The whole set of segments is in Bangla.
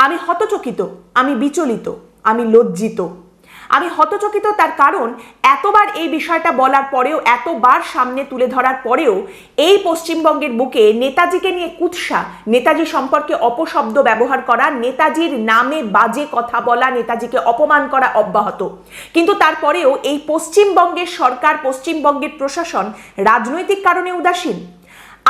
আমি হতচকিত, আমি বিচলিত, আমি লজ্জিত। আমি হতচকিত তার কারণ এতবার এই বিষয়টা বলার পরেও, এতবার সামনে তুলে ধরার পরেও এই পশ্চিমবঙ্গের বুকে নেতাজিকে নিয়ে কুৎসা, নেতাজি সম্পর্কে অপশব্দ ব্যবহার করা, নেতাজির নামে বাজে কথা বলা, নেতাজিকে অপমান করা অব্যাহত। কিন্তু তারপরেও এই পশ্চিমবঙ্গের সরকার, পশ্চিমবঙ্গের প্রশাসন রাজনৈতিক কারণে উদাসীন।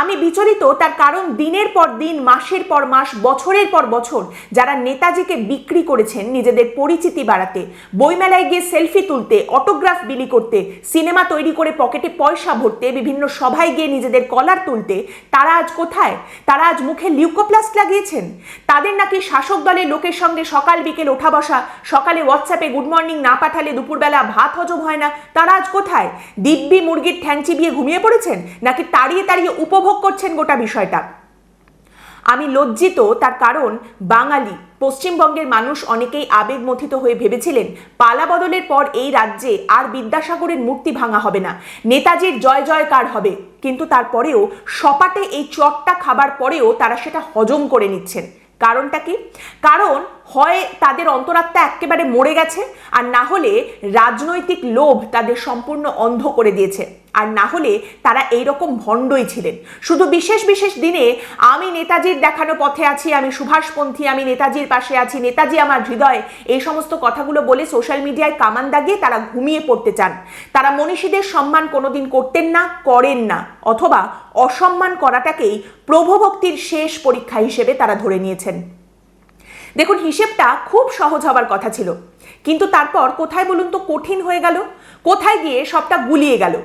আমি বিচলিত তার কারণ দিনের পর দিন, মাসের পর মাস, বছরের পর বছর যারা নেতাজিকে বিক্রি করেছেন নিজেদের পরিচিতি বাড়াতে, বইমেলায় গিয়ে সেলফি তুলতে, অটোগ্রাফ বিলি করতে, সিনেমা তৈরি করে পকেটে পয়সা ভরতে, বিভিন্ন সভায় গিয়ে নিজেদের কলার তুলতে, তারা আজ কোথায়? তারা আজ মুখে লিউকোপ্লাস্ট লাগিয়েছেন। তাদের নাকি শাসক দলের লোকের সঙ্গে সকাল বিকেল ওঠা বসা, সকালে হোয়াটসঅ্যাপে গুড মর্নিং না পাঠালে দুপুরবেলা ভাত হজম হয় না। তারা আজ কোথায়? দিব্যি মুরগির ঠ্যাং চিবিয়ে ঘুমিয়ে পড়েছেন, নাকি তাড়িয়ে তাড়িয়ে উপভোগ করছেন গোটা বিষয়টা? আমি লজ্জিত তার কারণ বাঙালি, পশ্চিমবঙ্গের মানুষ অনেকেই আবেগমথিত হয়ে ভেবেছিলেন পালা বদলের পর এই রাজ্যে আর বিদ্যাসাগরের মূর্তি ভাঙা হবে না, নেতাজির জয় জয়কার হবে। কিন্তু তারপরেও সপাটে এই চটটা খাবার পরেও তারা সেটা হজম করে নিচ্ছেন। কারণটা কি? কারণ হয় তাদের অন্তরাত্মা একেবারে মরে গেছে, আর না হলে রাজনৈতিক লোভ তাদের সম্পূর্ণ অন্ধ করে দিয়েছে, আর না হলে তারা এইরকম ভণ্ডই ছিলেন। শুধু বিশেষ বিশেষ দিনে আমি নেতাজির দেখানো পথে আছি, আমি সুভাষপন্থী, আমি নেতাজির পাশে আছি, নেতাজি আমার হৃদয়, এই সমস্ত কথাগুলো বলে সোশ্যাল মিডিয়ায় কামান দাগিয়ে তারা ঘুমিয়ে পড়তে চান। তারা মনীষীদের সম্মান কোনোদিন করতেন না, করেন না, অথবা অসম্মান করাটাকেই প্রভুভক্তির শেষ পরীক্ষা হিসেবে তারা ধরে নিয়েছেন। দেখুন, হিসেবটা খুব সহজ হবার কথা ছিল, কিন্তু তারপর কোথায় বলুন তো কঠিন হয়ে গেল? কোথায় গিয়ে সবটা গুলিয়ে গেল?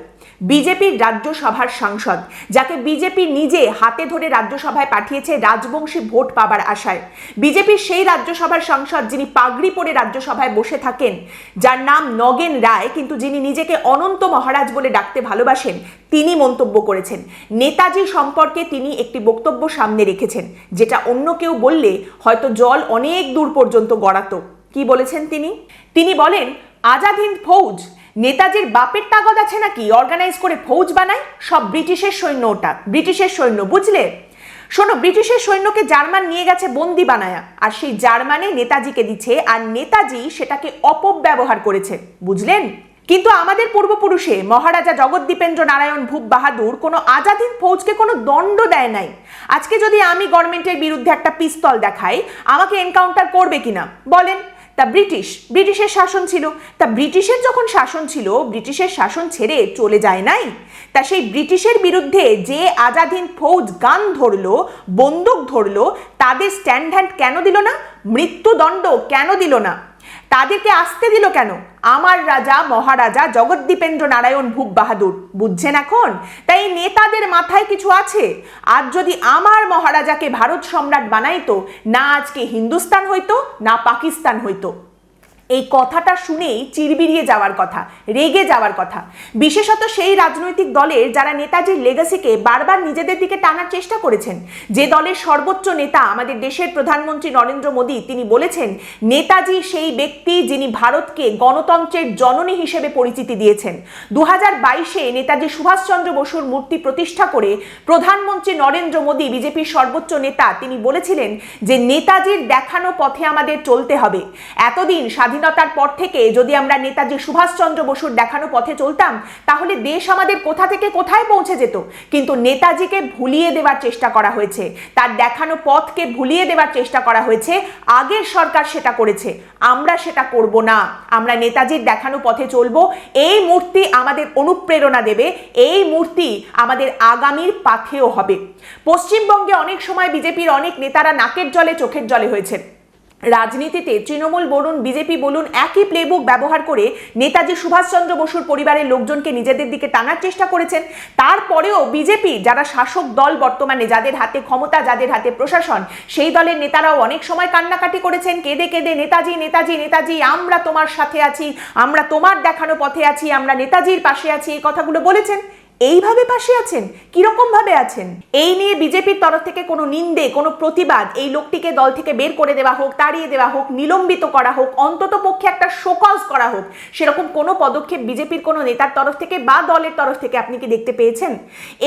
বিজেপির রাজ্যসভার সাংসদ, যাকে বিজেপি নিজে হাতে ধরে রাজ্যসভায় পাঠিয়েছে রাজবংশী ভোট পাবার আশায়, বিজেপির সেই রাজ্যসভার সাংসদ যিনি পাগড়ি পরে রাজ্যসভায় বসে থাকেন, যার নাম নগেন রায়, কিন্তু যিনি নিজেকে অনন্ত মহারাজ বলে ডাকতে ভালোবাসেন, তিনি মন্তব্য করেছেন নেতাজি সম্পর্কে। তিনি একটি বক্তব্য সামনে রেখেছেন যেটা অন্য কেউ বললে হয়তো জল অনেক দূর পর্যন্ত গড়াতো। কি বলেছেন তিনি? তিনি বলেন, আজাদ হিন্দ ফৌজ, নেতাজির বাপের তাগদ আছে নাকি অর্গানাইজ করে ফৌজ বানায়? সব ব্রিটিশের সৈন্য, ওটা ব্রিটিশের সৈন্য, বুঝলে? শোনো, ব্রিটিশের সৈন্যকে জার্মান নিয়ে গেছে বন্দি বানায়া, আর সেই জার্মানে নেতাজিকে দিচ্ছে, আর নেতাজি সেটাকে অপব্যবহার করেছে, বুঝলেন? কিন্তু আমাদের পূর্বপুরুষে মহারাজা জগদ্দীপেন্দ্র নারায়ণ ভূপ বাহাদুর কোনো আজাদ হিন্দ ফৌজকে কোনো দণ্ড দেয় নাই। আজকে যদি আমি গভর্নমেন্টের বিরুদ্ধে একটা পিস্তল দেখাই, আমাকে এনকাউন্টার করবে কিনা বলেন? তা ব্রিটিশের শাসন ছিল। তা ব্রিটিশের যখন শাসন ছিল, ব্রিটিশের শাসন ছেড়ে চলে যায় নাই? তা সেই ব্রিটিশের বিরুদ্ধে যে আজাদ হিন্দ ফৌজ গান ধরলো, বন্দুক ধরলো, তাদের স্ট্যান্ড হ্যান্ড কেন দিল না? মৃত্যুদণ্ড কেন দিল না? তাদেরকে আসতে দিল কেন? আমার রাজা মহারাজা জগদ্দীপেন্দ্র নারায়ণ ভূপ বাহাদুর, বুঝছেন এখন? তাই নেতাদের মাথায় কিছু আছে। আজ যদি আমার মহারাজাকে ভারত সম্রাট বানাইতো, না আজকে হিন্দুস্তান হইতো, না পাকিস্তান হইতো। এই কথাটা শুনেই চিরবিরিয়ে যাওয়ার কথা, রেগে যাওয়ার কথা, বিশেষত সেই রাজনৈতিক দলের যারা নেতাজির লেগাসিকে বারবার নিজেদের দিকে টানার চেষ্টা করেছেন। যে দলের সর্বোচ্চ নেতা আমাদের দেশের প্রধানমন্ত্রী নরেন্দ্র মোদী, তিনি বলেছেন নেতাজি সেই ব্যক্তি যিনি ভারতকে গণতন্ত্রের জননী হিসেবে পরিচিতি দিয়েছেন। 2022-এ নেতাজি সুভাষচন্দ্র বসুর মূর্তি প্রতিষ্ঠা করে প্রধানমন্ত্রী নরেন্দ্র মোদী, বিজেপির সর্বোচ্চ নেতা, তিনি বলেছিলেন যে নেতাজির দেখানো পথে আমাদের চলতে হবে। এতদিন স্বাধীনতার পর থেকে যদি আমরা নেতাজি সুভাষচন্দ্র বসুর দেখানো পথে চলতাম, তাহলে দেশ আমাদের কোথা থেকে কোথায় পৌঁছে যেত। কিন্তু নেতাজিকে ভুলিয়ে দেওয়ার চেষ্টা করা হয়েছে, তার দেখানো পথকে ভুলিয়ে দেওয়ার চেষ্টা করা হয়েছে। আগের সরকার সেটা করেছে, আমরা সেটা করব না। আমরা নেতাজির দেখানো পথে চলবো। এই মূর্তি আমাদের অনুপ্রেরণা দেবে, এই মূর্তি আমাদের আগামীর পাথেয় হবে। পশ্চিমবঙ্গে অনেক সময় বিজেপির অনেক নেতারা নাকের জলে চোখের জলে হয়েছে। রাজনীতিতে তৃণমূল বলুন, বিজেপি বলুন, একই প্লেবুক ব্যবহার করে নেতাজি সুভাষচন্দ্র বসুর পরিবারের লোকজনকে নিজেদের দিকে টানার চেষ্টা করেছেন। তারপরেও বিজেপি যারা শাসক দল বর্তমানে, যাদের হাতে ক্ষমতা, যাদের হাতে প্রশাসন, সেই দলের নেতারাও অনেক সময় কান্নাকাটি করেছেন, কেঁদে কেঁদে নেতাজি নেতাজি নেতাজি, আমরা তোমার সাথে আছি, আমরা তোমার দেখানো পথে আছি, আমরা নেতাজির পাশে আছি, এই কথাগুলো বলেছেন। এইভাবে পাশে আছেন, কিরকম ভাবে আছেন? এই নিয়ে বিজেপির তরফ থেকে কোনো নিন্দে, কোনো প্রতিবাদ, এই লোকটিকে দল থেকে বের করে দেওয়া হোক, তাড়িয়ে দেওয়া হোক, নিলম্বিত করা হোক, অন্তত পক্ষে একটা শোকজ করা হোক, সেরকম কোনো পদক্ষেপ বিজেপির কোনো নেতার তরফ থেকে বা দলের তরফ থেকে আপনি কি দেখতে পেয়েছেন?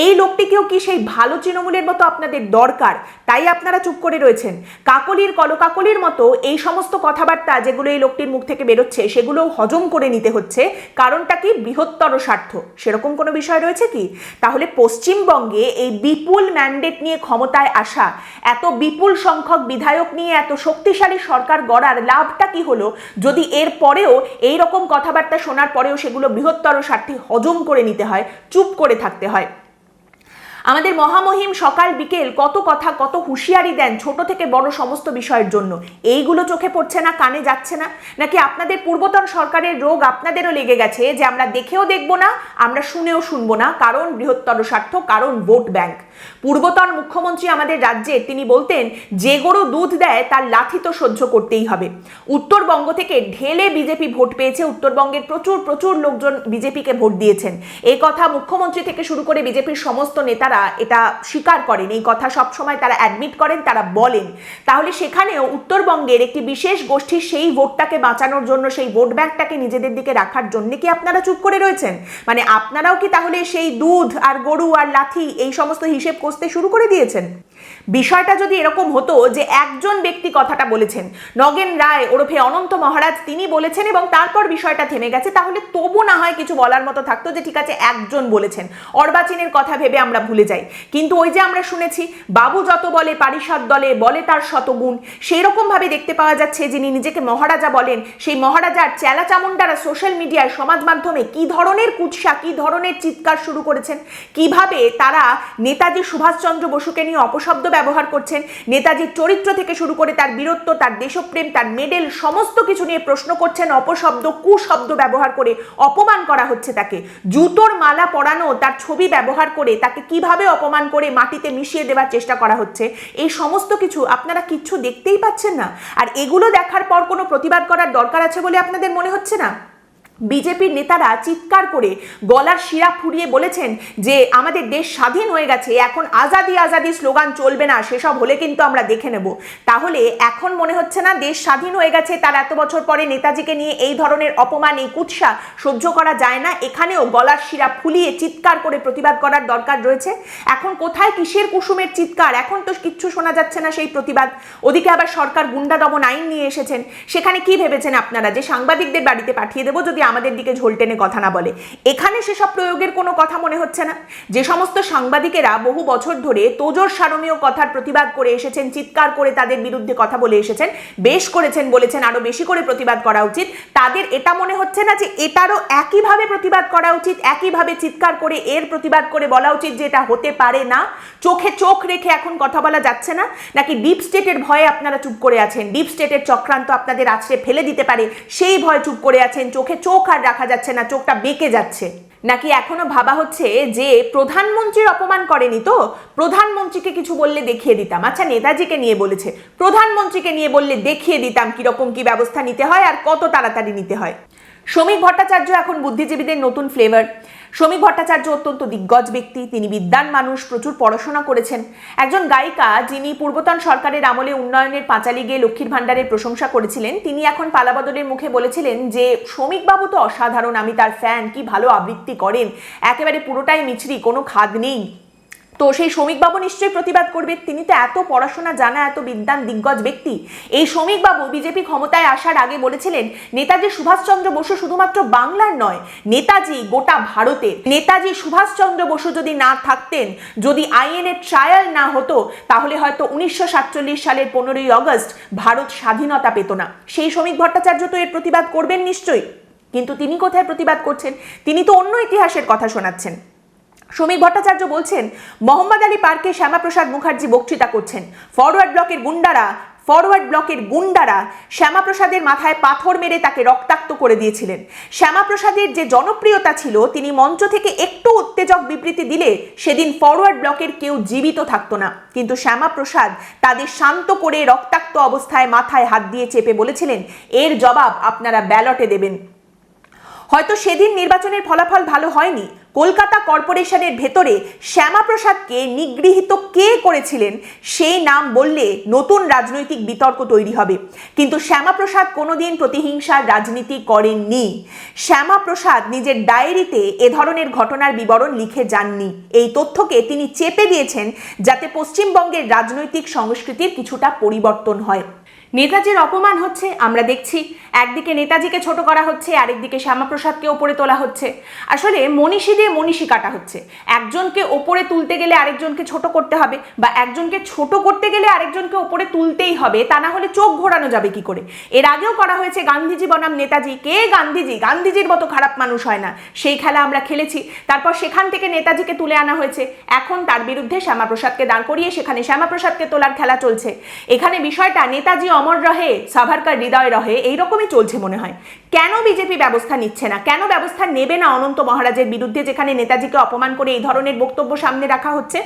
এই লোকটিকেও কি সেই ভালো তৃণমূলের মতো আপনাদের দরকার, তাই আপনারা চুপ করে রয়েছেন? কাকলির কলকাকলির মতো এই সমস্ত কথাবার্তা যেগুলো এই লোকটির মুখ থেকে বেরোচ্ছে সেগুলো হজম করে নিতে হচ্ছে, কারণটা কি? বৃহত্তর স্বার্থ। সেরকম কোনো বিষয় রয়েছে কি? তাহলে পশ্চিমবঙ্গে এই বিপুল ম্যান্ডেট নিয়ে ক্ষমতায় আসা, এত বিপুল সংখ্যক বিধায়ক নিয়ে এত শক্তিশালী সরকার গড়ার লাভটা কি হলো, যদি এর পরেও এই রকম কথাবার্তা শোনার পরেও সেগুলো বৃহত্তর স্বার্থে হজম করে নিতে হয়, চুপ করে থাকতে হয়? আমাদের মহামহিম সকাল বিকেল কত কথা, কত হুঁশিয়ারি দেন ছোট থেকে বড় সমস্ত বিষয়ের জন্য, এইগুলো চোখে পড়ছে না, কানে যাচ্ছে না? নাকি আপনাদের পূর্বতন সরকারের রোগ আপনাদেরও লেগে গেছে যে আমরা দেখেও দেখবো না, আমরা শুনেও শুনবো না, কারণ বৃহত্তর স্বার্থ, কারণ ভোট ব্যাংক? পূর্বতন মুখ্যমন্ত্রী আমাদের রাজ্যে তিনি বলতেন, যে গরু দুধ দেয় তার লাথি তো সহ্য করতেই হবে। উত্তরবঙ্গ থেকে ঢেলে বিজেপি ভোট পেয়েছে, উত্তরবঙ্গের প্রচুর প্রচুর লোকজন বিজেপিকে ভোট দিয়েছেন। এই কথা মুখ্যমন্ত্রী থেকে শুরু করে বিজেপির সমস্ত নেতারা এটা স্বীকার করেন, এই কথা সবসময় তারা অ্যাডমিট করেন, তারা বলেন। তাহলে সেখানেও উত্তরবঙ্গের একটি বিশেষ গোষ্ঠী সেই ভোটটাকে বাঁচানোর জন্য, সেই ভোট ব্যাংকটাকে নিজেদের দিকে রাখার জন্য কি আপনারা চুপ করে রয়েছেন? মানে আপনারাও কি তাহলে সেই দুধ আর গরু আর লাথি এই সমস্ত হিসেব কষতে শুরু করে দিয়েছেন? বিষয়টা যদি এরকম হতো যে একজন ব্যক্তি কথাটা বলেছেন, নগেন রায় ওরফে অনন্ত মহারাজ, তিনি বলেছেন এবং তারপর বিষয়টা থেমে গেছে, তাহলে তবু না হয় কিছু বলার মতো থাকতো যে ঠিক আছে একজন বলেছেন, অর্বাচীনের কথা ভেবে আমরা ভুলে যাই। কিন্তু ওই যে আমরা শুনেছি, বাবু যত বলে পারিষদ দলে বলে তার শতগুণ, সেই রকম ভাবে দেখতে পাওয়া যাচ্ছে যিনি নিজেকে মহারাজা বলেন, সেই মহারাজার চেলা চামুন্ডারা সোশ্যাল মিডিয়ায়, সমাজ মাধ্যমে কি ধরনের কুৎসা, কি ধরনের চিৎকার শুরু করেছেন, কিভাবে তারা নেতাজি সুভাষচন্দ্র বসুকে নিয়ে অপশব্দ ব্যবহার করছেন, নেতাজির চরিত্র থেকে শুরু করে তার বীরত্ব, তার দেশপ্রেম, তার মেডেল, সমস্ত কিছু নিয়ে প্রশ্ন করছেন, অপশব্দ কুশব্দ ব্যবহার করে অপমান করা হচ্ছে তাকে, জুতোর মালা পরানো তার ছবি ব্যবহার করে তাকে কিভাবে অপমান করে মাটিতে মিশিয়ে দেওয়ার চেষ্টা করা হচ্ছে। এই সমস্ত কিছু আপনারা কিচ্ছু দেখতেই পাচ্ছেন না, আর এগুলো দেখার পর কোনো প্রতিবাদ করার দরকার আছে বলে আপনাদের মনে হচ্ছে না? বিজেপির নেতারা চিৎকার করে গলার শিরা ফুরিয়ে বলেছেন যে আমাদের দেশ স্বাধীন হয়ে গেছে, এখন আজাদি আজাদি স্লোগান চলবে না, সেসব হলে কিন্তু আমরা দেখে নেব। তাহলে এখন মনে হচ্ছে না দেশ স্বাধীন হয়ে গেছে, তার এত বছর পরে নেতাজিকে নিয়ে এই ধরনের অপমান, এই কুৎসা সহ্য করা যায় না? এখানেও গলার শিরা ফুলিয়ে চিৎকার করে প্রতিবাদ করার দরকার রয়েছে। এখন কোথায় কিসের কুসুমের চিৎকার? এখন তো কিচ্ছু শোনা যাচ্ছে না সেই প্রতিবাদ। ওদিকে আবার সরকার গুন্ডা দমন আইন নিয়ে এসেছেন, সেখানে কি ভেবেছেন আপনারা যে সাংবাদিকদের বাড়িতে পাঠিয়ে দেবো যদি আমাদের দিকে ঝোল টেনে কথা না বলে? এখানে সেসব প্রয়োগের কোনো কথা মনে হচ্ছে না। যে সমস্ত সাংবাদিকেরা বহু বছর ধরে তোজর সারমীয় কথার প্রতিবাদ করে এসেছেন, চিৎকার করে তাদের বিরুদ্ধে কথা বলে এসেছেন, বেশ করেছেন, বলেছেন আরো বেশি করে প্রতিবাদ করা উচিত, তাদের এটা মনে হচ্ছে না যে এটারও একইভাবে প্রতিবাদ করা উচিত, একইভাবে চিৎকার করে এর প্রতিবাদ করে বলা উচিত যে এটা হতে পারে না? চোখে চোখ রেখে এখন কথা বলা যাচ্ছে না? নাকি ডিপ স্টেটের ভয়ে আপনারা চুপ করে আছেন? ডিপ স্টেটের চক্রান্ত আপনাদের আছড়ে ফেলে দিতে পারে সেই ভয়ে চুপ করে আছেন? চোখে চোখ আর রাখা যাচ্ছে না, চোখটা বেঁকে যাচ্ছে? নাকি এখনো ভাবা হচ্ছে যে প্রধানমন্ত্রীর অপমান করেনি তো, প্রধানমন্ত্রীকে কিছু বললে দেখিয়ে দিতাম? আচ্ছা, নেতাজিকে নিয়ে বলেছে, প্রধানমন্ত্রীকে নিয়ে বললে দেখিয়ে দিতাম কিরকম কি ব্যবস্থা নিতে হয় আর কত তাড়াতাড়ি নিতে হয়। শ্রমিক ভট্টাচার্য এখন বুদ্ধিজীবীদের নতুন ফ্লেভার। শ্রমিক ভট্টাচার্য অত্যন্ত দিগ্গজ ব্যক্তি, তিনি বিদ্বান মানুষ, প্রচুর পড়াশোনা করেছেন, একজন গায়িকা যিনি পূর্বতন সরকারের আমলে উন্নয়নের পাঁচালী গিয়ে লক্ষ্মীর ভাণ্ডারের প্রশংসা করেছিলেন। তিনি এখন পালাবদলের মুখে বলেছিলেন যে শ্রমিকবাবু তো অসাধারণ, আমি তার ফ্যান, কি ভালো আবৃত্তি করেন, একেবারে পুরোটাই মিছরি, কোনো খাদ নেই। তো সেই শ্রমিকবাবু নিশ্চয়ই প্রতিবাদ করবে, তিনি তো এত পড়াশোনা জানা, এত বিদ্বান দিগ্গজ ব্যক্তি। এই শ্রমিকবাবু বিজেপি ক্ষমতায় আসার আগে বলেছিলেন নেতাজি সুভাষচন্দ্র বসু শুধুমাত্র বাংলার নয়, নেতাজি গোটা ভারতের। নেতাজি সুভাষচন্দ্র বসু যদি না থাকতেন, যদি আইএনএ ট্রায়াল না হতো, তাহলে হয়তো 1947 সালের 15ই আগস্ট ভারত স্বাধীনতা পেত না। সেই শ্রমিক ভট্টাচার্য তো এর প্রতিবাদ করবেন নিশ্চয়ই, কিন্তু তিনি কোথায় প্রতিবাদ করছেন? তিনি তো অন্য ইতিহাসের কথা শোনাচ্ছেন। শ্রমিক ভট্টাচার্য বলছেন মোহাম্মদ আলী পার্কে শ্যামাপ্রসাদ মুখার্জি বক্তৃতা করছেন, ফরওয়ার্ড ব্লকের গুন্ডারা শ্যামাপ্রসাদের মাথায় পাথর মেরে তাকে রক্তাক্ত করে দিয়েছিলেন। শ্যামাপ্রসাদের যে জনপ্রিয়তা ছিল, তিনি মঞ্চ থেকে একটু উত্তেজক বিবৃতি দিলে সেদিন ফরওয়ার্ড ব্লকের কেউ জীবিত থাকতো না, কিন্তু শ্যামাপ্রসাদ তাদের শান্ত করে রক্তাক্ত অবস্থায় মাথায় হাত দিয়ে চেপে বলেছিলেন, এর জবাব আপনারা ব্যালটে দেবেন। হয়তো সেদিন নির্বাচনের ফলাফল ভালো হয়নি, কলকাতা কর্পোরেশনের ভেতরে শ্যামাপ্রসাদকে নিগৃহীত কে করেছিলেন সেই নাম বললে নতুন রাজনৈতিক বিতর্ক তৈরি হবে। কিন্তু শ্যামাপ্রসাদ কোনোদিন প্রতিহিংসার রাজনীতি করেননি। শ্যামাপ্রসাদ নিজের ডায়েরিতে এ ধরনের ঘটনার বিবরণ লিখে যাননি। এই তথ্যকে তিনি চেপে দিয়েছেন যাতে পশ্চিমবঙ্গের রাজনৈতিক সংস্কৃতির কিছুটা পরিবর্তন হয়। নেতাজির অপমান হচ্ছে আমরা দেখছি, একদিকে নেতাজিকে ছোট করা হচ্ছে, আরেকদিকে শ্যামাপ্রসাদকে ওপরে তোলা হচ্ছে। আসলে মনীষী দিয়ে মনীষী কাটা হচ্ছে। একজনকে ওপরে তুলতে গেলে আরেকজনকে ছোট করতে হবে, বা একজনকে ছোট করতে গেলে আরেকজনকে ওপরে তুলতেই হবে, তা না হলে চোখ ঘোরানো যাবে কি করে? এর আগেও করা হয়েছে গান্ধীজি বনাম নেতাজি। কে গান্ধীজি? গান্ধীজির মতো খারাপ মানুষ হয় না। সেই খেলা আমরা খেলেছি। তারপর সেখান থেকে নেতাজিকে তুলে আনা হয়েছে। এখন তার বিরুদ্ধে শ্যামাপ্রসাদকে দাঁড় করিয়ে সেখানে শ্যামাপ্রসাদকে তোলার খেলা চলছে। এখানে বিষয়টা নেতাজি অমর রহে, সাভারকার হৃদয় রহে, এইরকমই চলছে মনে হয়। কেন বিজেপি ব্যবস্থা নিচ্ছে না? কেন ব্যবস্থা নেবে না অনন্ত মহারাজের বিরুদ্ধে, যেখানে নেতাজিকে অপমান করে এই ধরনের বক্তব্য সামনে রাখা হচ্ছে?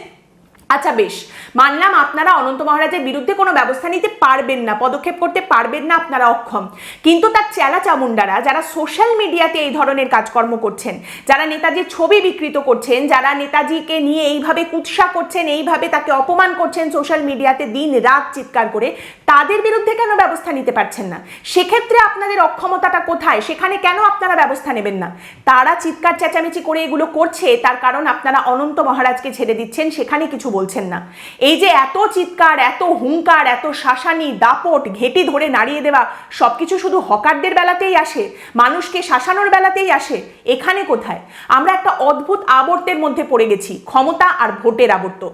আচ্ছা বেশ, মানলাম আপনারা অনন্ত মহারাজের বিরুদ্ধে কোনো ব্যবস্থা নিতে পারবেন না, পদক্ষেপ করতে পারবেন না, আপনারা অক্ষম। কিন্তু তার চেলা চামুন্ডারা যারা সোশ্যাল মিডিয়াতে এই ধরনের কাজকর্ম করছেন, যারা নেতাজির ছবি বিকৃত করছেন, যারা নেতাজিকে নিয়ে এইভাবে কুৎসা করছেন, এইভাবে তাকে অপমান করছেন সোশ্যাল মিডিয়াতে দিন রাত চিৎকার করে, তাদের বিরুদ্ধে কেন ব্যবস্থা নিতে পারছেন না? সেক্ষেত্রে আপনাদের অক্ষমতাটা কোথায়? সেখানে কেন আপনারা ব্যবস্থা নেবেন না? তারা চিৎকার চেঁচামেচি করে এগুলো করছে, তার কারণ আপনারা অনন্ত মহারাজকে ছেড়ে দিচ্ছেন, সেখানে কিছু বলছেন না। এই যে এত চিৎকার, এত হুঙ্কার, এত শাসানি, দাপট, ঘেঁটি ধরে নাড়িয়ে দেওয়া, সবকিছু শুধু হকারদের বেলাতেই আসে, মানুষকে শাসানোর বেলাতেই আসে। এখানে কোথায়? আমরা একটা অদ্ভুত আবর্তের মধ্যে পড়ে গেছি, ক্ষমতা আর ভোটের আবর্ত।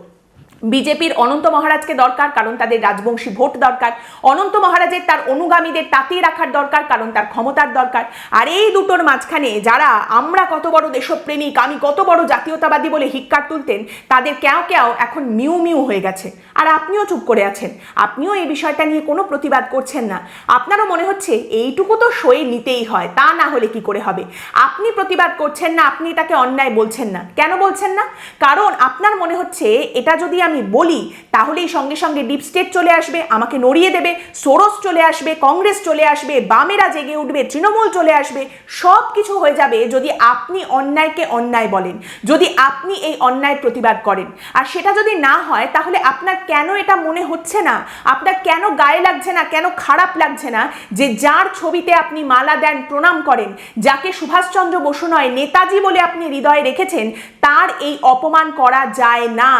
বিজেপির অনন্ত মহারাজকে দরকার, কারণ তাদের রাজবংশী ভোট দরকার। অনন্ত মহারাজের তার অনুগামীদের তাতিয়ে রাখার দরকার, কারণ তার ক্ষমতার দরকার। আর এই দুটোর মাঝখানে যারা আমরা কত বড় দেশপ্রেমিক, আমি কত বড় জাতীয়তাবাদী বলে হিক্কার তুলতেন, তাদের কেউ কেউ এখন মিউ মিউ হয়ে গেছে। আর আপনিও চুপ করে আছেন, আপনিও এই বিষয়টা নিয়ে কোনো প্রতিবাদ করছেন না। আপনারও মনে হচ্ছে এইটুকু তো সয়ে নিতেই হয়, তা না হলে কি করে হবে। আপনি প্রতিবাদ করছেন না, আপনি এটাকে অন্যায় বলছেন না। কেন বলছেন না? কারণ আপনার মনে হচ্ছে এটা যদি আমি বলি তাহলেই সঙ্গে সঙ্গে ডিপ স্টেট চলে আসবে, আমাকে নড়িয়ে দেবে, সোরস চলে আসবে, কংগ্রেস চলে আসবে, বামেরা জেগে উঠবে, তৃণমূল চলে আসবে, সব কিছু হয়ে যাবে যদি আপনি অন্যায়কে অন্যায় বলেন, যদি আপনি এই অন্যায় প্রতিবাদ করেন। আর সেটা যদি না হয় তাহলে আপনার কেন এটা মনে হচ্ছে না, আপনার কেন গায়ে লাগছে না, কেন খারাপ লাগছে না যে যার ছবিতে আপনি মালা দেন, প্রণাম করেন, যাকে সুভাষচন্দ্র বসু নয় নেতাজি বলে আপনি হৃদয়ে রেখেছেন, তার এই অপমান করা যায় না,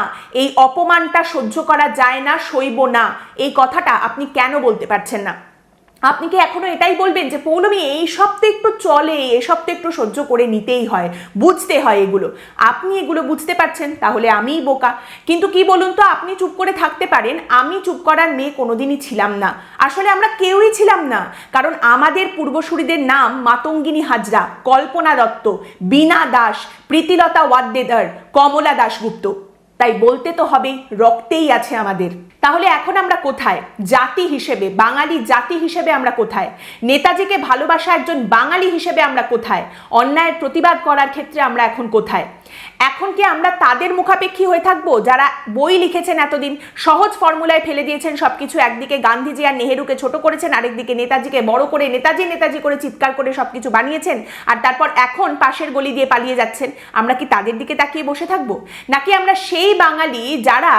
এই অপমানটা সহ্য করা যায় না, সইব না। এই কথাটা আপনি কেন বলতে পারছেন না? আপনি কি এখনো এটাই বলবেন যে পৌলমী এই সব তো একটু চলে, এসব তো একটু সহ্য করে নিতেই হয়, বুঝতে হয় এগুলো? আপনি এগুলো বুঝতে পারছেন, তাহলে আমিই বোকা। কিন্তু কি বলুন তো, আপনি চুপ করে থাকতে পারেন, আমি চুপ করার মেয়ে কোনোদিনই ছিলাম না। আসলে আমরা কেউই ছিলাম না, কারণ আমাদের পূর্বসূরিদের নাম মাতঙ্গিনী হাজরা, কল্পনা দত্ত, বীণা দাস, প্রীতিলতা ওয়াদ্দেদার, কমলা দাশগুপ্ত। তাই বলতে তো হবেই, রক্তেই আছে আমাদের। তাহলে এখন আমরা কোথায় জাতি হিসেবে, বাঙালি জাতি হিসেবে আমরা কোথায়? নেতাজিকে ভালোবাসা একজন বাঙালি হিসেবে আমরা কোথায়? অন্যায়ের প্রতিবাদ করার ক্ষেত্রে আমরা এখন কোথায়? এখন কি আমরা তাদের মুখাপেক্ষী হয়ে থাকবো যারা বই লিখেছেন এতদিন, সহজ ফর্মুলায় ফেলে দিয়েছেন সবকিছু? একদিকে গান্ধীজি আর নেহেরুকে ছোট করেছেন, আরেকদিকে নেতাজিকে বড় করে নেতাজি নেতাজি করে চিৎকার করে সবকিছু বানিয়েছেন, আর তারপর এখন পাশের গলি দিয়ে পালিয়ে যাচ্ছেন। আমরা কি তাদের দিকে তাকিয়ে বসে থাকবো? নাকি আমরা সেই বাঙালি যারা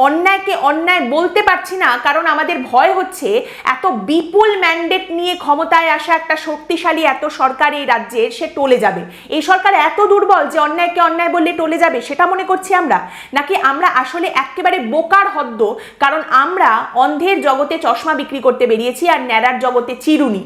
অন্যায়কে অন্যায় বলতে পারছি না, কারণ আমাদের ভয় হচ্ছে এত বিপুল ম্যান্ডেট নিয়ে ক্ষমতায় আসা একটা শক্তিশালী এত সরকার এই রাজ্যের, সে টলে যাবে। এই সরকার এত দুর্বল যে অন্যায়কে অন্যায় বললে টলে যাবে, সেটা মনে করছি আমরা? নাকি আমরা আসলে একেবারে বোকার হদ্দ, কারণ আমরা অন্ধের জগতে চশমা বিক্রি করতে বেরিয়েছি আর ন্যাড়ার জগতে চিরুনি?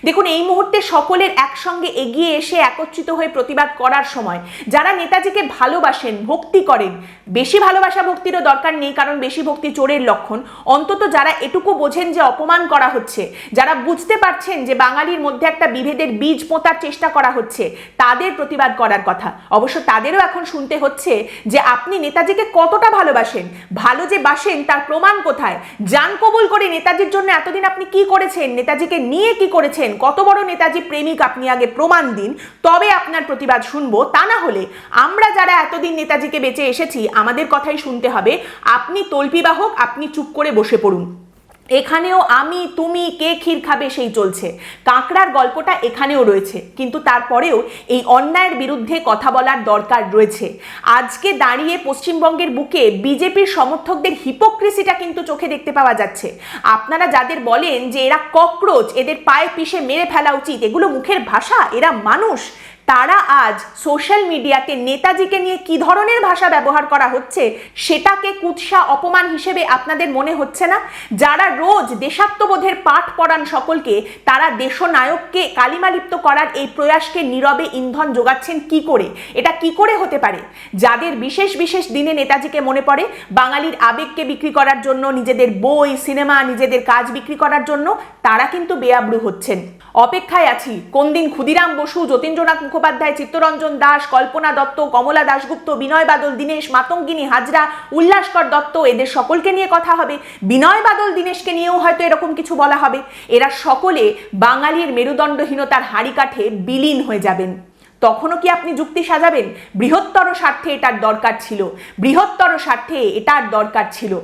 দেখুন, এই মুহূর্তে সকলের একসঙ্গে এগিয়ে এসে একত্রিত হয়ে প্রতিবাদ করার সময়। যারা নেতাজিকে ভালোবাসেন, ভক্তি করেন, বেশি ভালোবাসা ভক্তিরও দরকার নেই, কারণ বেশি ভক্তি চোরের লক্ষণ, অন্তত যারা এটুকু বোঝেন যে অপমান করা হচ্ছে, যারা বুঝতে পারছেন যে বাঙালির মধ্যে একটা বিভেদের বীজ পোঁতার চেষ্টা করা হচ্ছে, তাদের প্রতিবাদ করার কথা। অবশ্য তাদেরও এখন শুনতে হচ্ছে যে আপনি নেতাজিকে কতটা ভালোবাসেন, ভালো যে বাসেন তার প্রমাণ কোথায়? জান কবুল করে নেতাজির জন্য এতদিন আপনি কি করেছেন, নেতাজিকে নিয়ে কি করেছেন, কত বড় নেতাজি প্রেমিক আপনি আগে প্রমাণ দিন, তবে আপনার প্রতিবাদ শুনবো। তা না হলে আমরা যারা এতদিন নেতাজিকে বেঁচে এসেছি, আমাদের কথাই শুনতে হবে। আপনি তল্পিবাহক, আপনি চুপ করে বসে পড়ুন। এখানেও আমি তুমি কে ক্ষীর খাবে সেই চলছে, কাঁকড়ার গল্পটা এখানেও রয়েছে। কিন্তু তারপরেও এই অন্যায়ের বিরুদ্ধে কথা বলার দরকার রয়েছে। আজকে দাঁড়িয়ে পশ্চিমবঙ্গের বুকে বিজেপির সমর্থকদের হিপোক্রেসিটা কিন্তু চোখে দেখতে পাওয়া যাচ্ছে। আপনারা যাদের বলেন যে এরা ককরোচ, এদের পায়ে পিষে মেরে ফেলা উচিত, এগুলো মুখের ভাষা, এরা মানুষ, তারা আজ সোশ্যাল মিডিয়াতে নেতাজিকে নিয়ে কি ধরনের ভাষা ব্যবহার করা হচ্ছে সেটাকে কুৎসা অপমান হিসেবে আপনাদের মনে হচ্ছে না? যারা রোজ দেশাত্মবোধের পাঠ পড়ান সকলকে, তারা দেশনায়ককে কালিমালিপ্ত করার এই প্রয়াসকে নীরবে ইন্ধন যোগাচ্ছেন কি করে? এটা কি করে হতে পারে? যাদের বিশেষ বিশেষ দিনে নেতাজিকে মনে পড়ে, বাঙালির আবেগকে বিক্রি করার জন্য, নিজেদের বই, সিনেমা, নিজেদের কাজ বিক্রি করার জন্য, তারা কিন্তু বেআব্রু হচ্ছেন। অপেক্ষায় আছি কোন দিন ক্ষুদিরাম বসু, যতীন্দ্রনাথ মুখোপাধ্যায়, চিত্তরঞ্জন দাস, কল্পনা দত্ত, কমলা দাশগুপ্ত, বিনয় বাদল দীনেশ, মাতঙ্গিনী হাজরা, উল্লাসকর দত্ত, এদের সকলকে নিয়ে কথা হবে। বিনয় বাদল দীনেশকে নিয়েও হয়তো এরকম কিছু বলা হবে। এরা সকলে বাঙালির মেরুদণ্ডহীনতার হাঁড়িকাঠে বিলীন হয়ে যাবেন। তখনও কি আপনি যুক্তি সাজাবেন? বৃহত্তর স্বার্থে এটার দরকার ছিল, বৃহত্তর স্বার্থে এটার দরকার ছিল।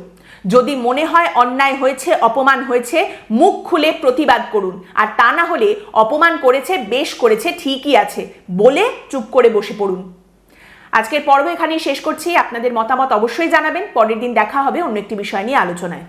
যদি মনে হয় অন্যায় হয়েছে, অপমান হয়েছে, মুখ খুলে প্রতিবাদ করুন। আর তা না হলে অপমান করেছে, বেশ করেছে, ঠিকই আছে বলে চুপ করে বসে পড়ুন। আজকের পর্ব এখানেই শেষ করছি। আপনাদের মতামত অবশ্যই জানাবেন। পরের দিন দেখা হবে অন্য একটি বিষয় নিয়ে আলোচনায়।